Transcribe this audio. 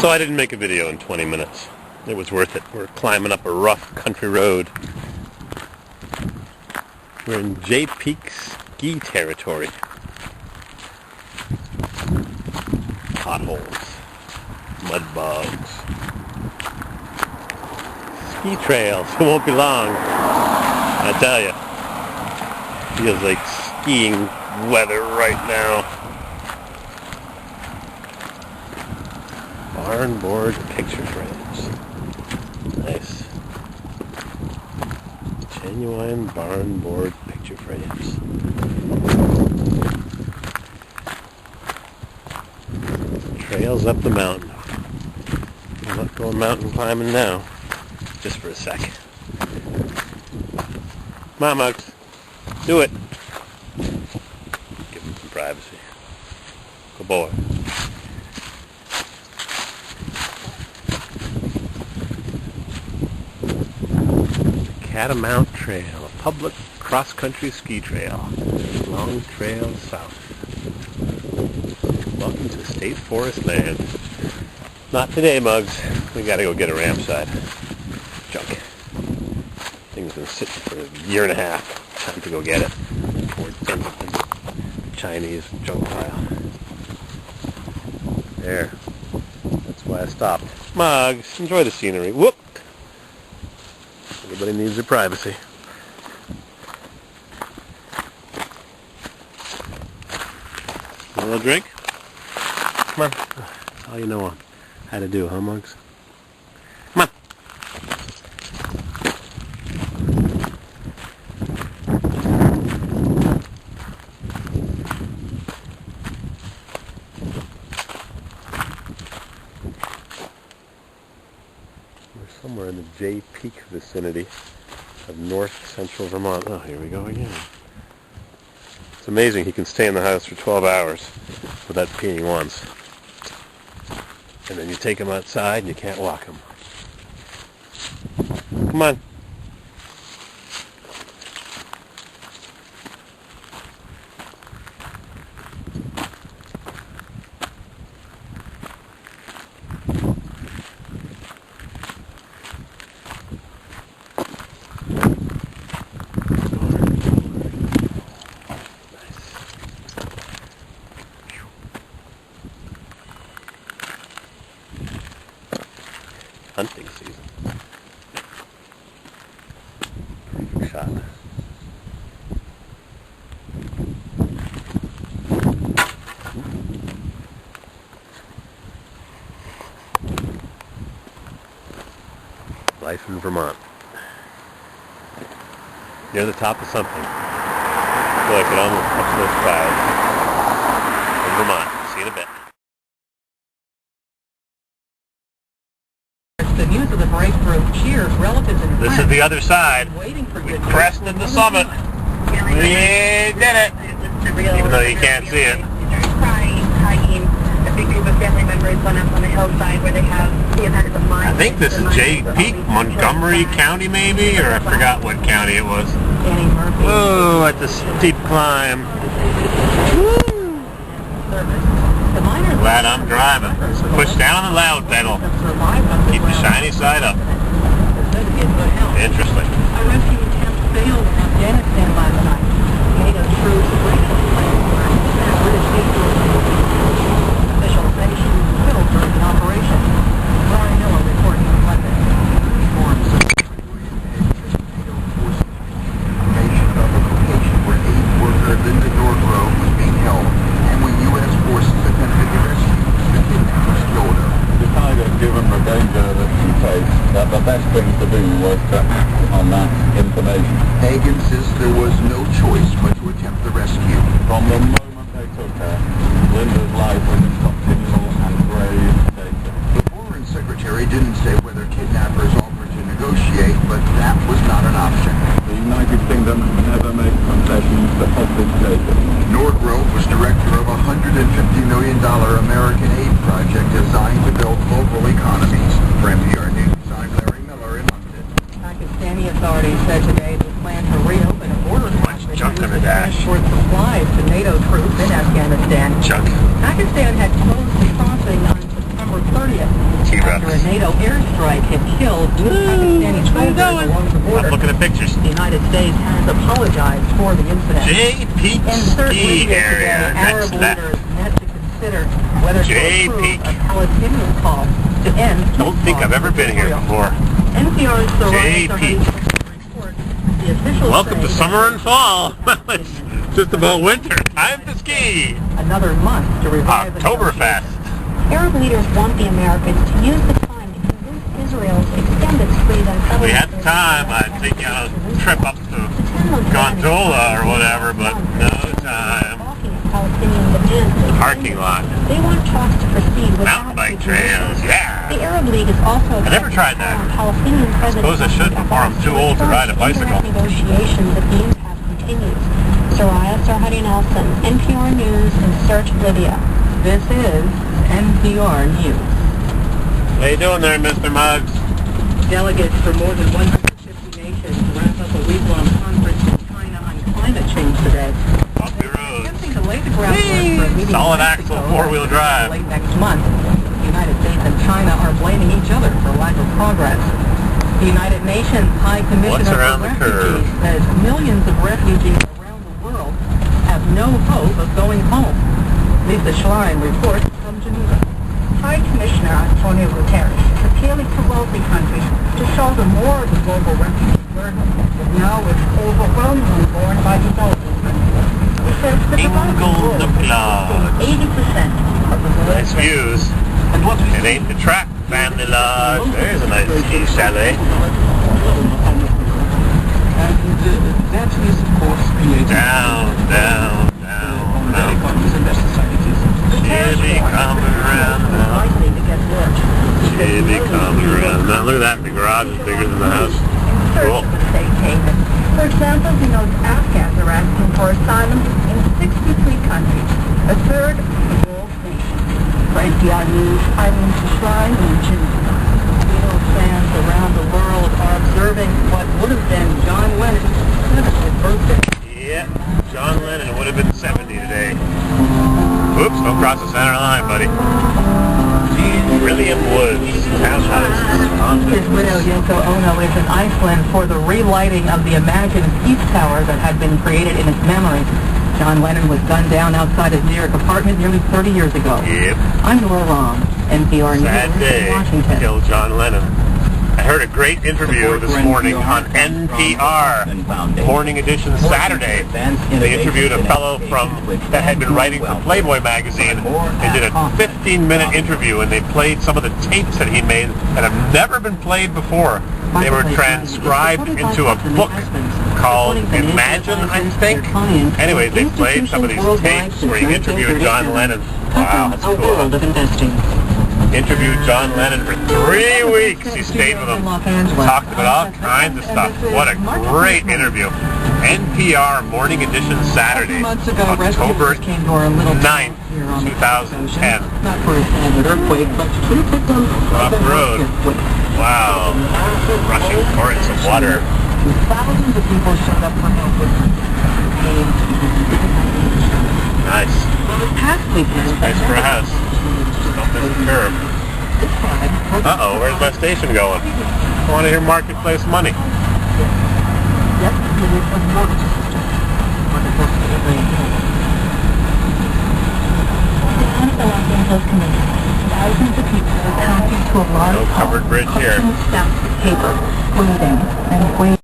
So I didn't make a video in 20 minutes. It was worth it. We're climbing up a rough country road. We're in Jay Peak ski territory. Potholes, mud bogs, ski trails. It won't be long, I tell you. Feels like skiing weather right now. Barn board picture frames. Nice. Genuine barn board picture frames. Trails up the mountain. I'm not going mountain climbing now. Just for a sec. Come on, Mugs. Do it. Give him some privacy. Good boy. Catamount Trail, a public cross-country ski trail. Long trail south. Welcome to State Forest land. Not today, Mugs. We gotta go get a ramp side. Junk. Thing's been sitting for a year and a half. Time to go get it. Before it turns into Chinese junk pile. There. That's why I stopped. Mugs, enjoy the scenery. Whoop! Everybody needs their privacy. A little drink? Come on. That's all you know how to do, huh, Mugs? Come on. We're somewhere in the Jay Peak vicinity of north central Vermont. Oh, here we go again. It's amazing he can stay in the house for 12 hours without peeing once. And then you take him outside and you can't walk him. Come on. Hunting season. Perfect shot. Life in Vermont. Near the top of something. I feel like it almost touched those clouds. In Vermont. See you in a bit. The news of the breakthrough cheers relatives and friends. This is the other side. We crested the summit. We did it. Even though you can't see it. Crying, hugging. A big group of family members went up on the hillside where they have the event of the mine. I think this is Jay Peak, Montgomery County maybe, or I forgot what county it was. Oh, at the steep climb. Glad I'm driving. So push down on the loud pedal. Keep the shiny side up. Interesting. A rescue attempt failed in Afghanistan last night. NATO troops briefly claimed British officials say she was killed during the operation. Lauren Miller reporting from London. The best thing to do was to act on that information. Hagen says there was no choice but to attempt the rescue. From the moment they took her, Linda's life was in continual and grave danger. The Foreign Secretary didn't say whether kidnappers offered to negotiate, but that was not an option. The United Kingdom never made concessions to hostage takers. Norgrove was director of a $150 million American aid project designed to build local economies. For NPR News, I'm Larry Miller in London. Pakistani authorities said today they plan to reopen a border crossing to transport supplies to NATO troops in Afghanistan. Chuck. Pakistan had closed the crossing on September October 30th, T-Rex. after a NATO airstrike had killed two Pakistani soldiers along the I'm border. looking at pictures. The United States has apologized for the incident. J-Peak In third ski Libya area. today, Arab That's leaders met to consider whether to J-Peak. approve a Palestinian call to end Don't think I've ever been here before. NPR's J-Peak. report. The officials Welcome to say summer and fall. It's just about winter. Time to ski. another month to revive the Oktoberfest. Arab leaders want the Americans to use the time to convince Israel's extended freedom If settlement. we had the time, I'd take you on a trip up to Gondola or whatever, but no time. Parking lot. They want talks to proceed without Mountain bike trails, The yeah. Arab League is also I never tried that. Palestinian President Suppose I should before I'm too old to ride a bicycle. Negotiations at the impasse continues. Soraya Sarhadi Nelson, NPR News in Search Libya. This is NPR News. How you doing there, Mr. Muggs? Delegates from more than 150 nations wrap up a week-long conference in China on climate change today. Bumpy roads. Attempting to lay the groundwork for a meeting Solid in axle, Mexico four-wheel drive. late next month. The United States and China are blaming each other for lack of progress. The United Nations High Commissioner What's around for the curve? Refugees says millions of refugees around the world have no hope of going home. Lisa Schlein reports from Geneva. High Commissioner Antonio Guterres is appealing to wealthy countries to shoulder more of the global refugee burden that now is overwhelmingly borne by developing countries. He says the developing world the plug. 80% of the world's Nice views. And what we It ain't the track, family lodge. There's a nice ski chalet. that is, of course, creating Down, down, down, many down. countries and their societies. Chevy coming around now. likely to get worse. Chevy coming around now. Look at that. The garage is bigger than the house. In search Cool. of a safe haven. For example, he knows Afghans are asking for asylum in 63 countries, a third of the world's nations. For NPR News, I'm Lisa Schlein in Geneva. Beatles fans around the world are observing what would have been John Lennon's 70th birthday. Yeah, John Lennon would have been 70 today. Oops, don't cross the center line, buddy. William Woods, townhouse. His widow Yoko Ono is in Iceland for the relighting of the imagined peace tower that had been created in his memory. John Lennon was gunned down outside his New York apartment nearly 30 years ago. Yep. I'm Nora Rahm, NPR Sad News in day. Washington. Killed John Lennon. I heard a great interview this morning on NPR, Morning Edition Saturday. They interviewed a fellow that had been writing for Playboy magazine. They did a 15-minute interview, and they played some of the tapes that he made that have never been played before. They were transcribed into a book called Imagine, I think. Anyway, they played some of these tapes where he interviewed John Lennon. Wow, that's A world cool. of investing. Interviewed John Lennon for 3 weeks. He stayed with him. Talked about all kinds of stuff. What a great interview. NPR Morning Edition Saturday, Months ago, October rescuers came to our little 9th, here on the 2010. Not for a standard earthquake, but to put them Off road. Wow. Rushing torrents of water. Thousands of people showed up for help with Nice. this past weekend. Nice for a house. Don't miss the curve. Uh-oh, where's my station going? I want to hear Marketplace Money. Thousands of people are counting to a large No covered bridge here. stacks of paper, waiting and waiting.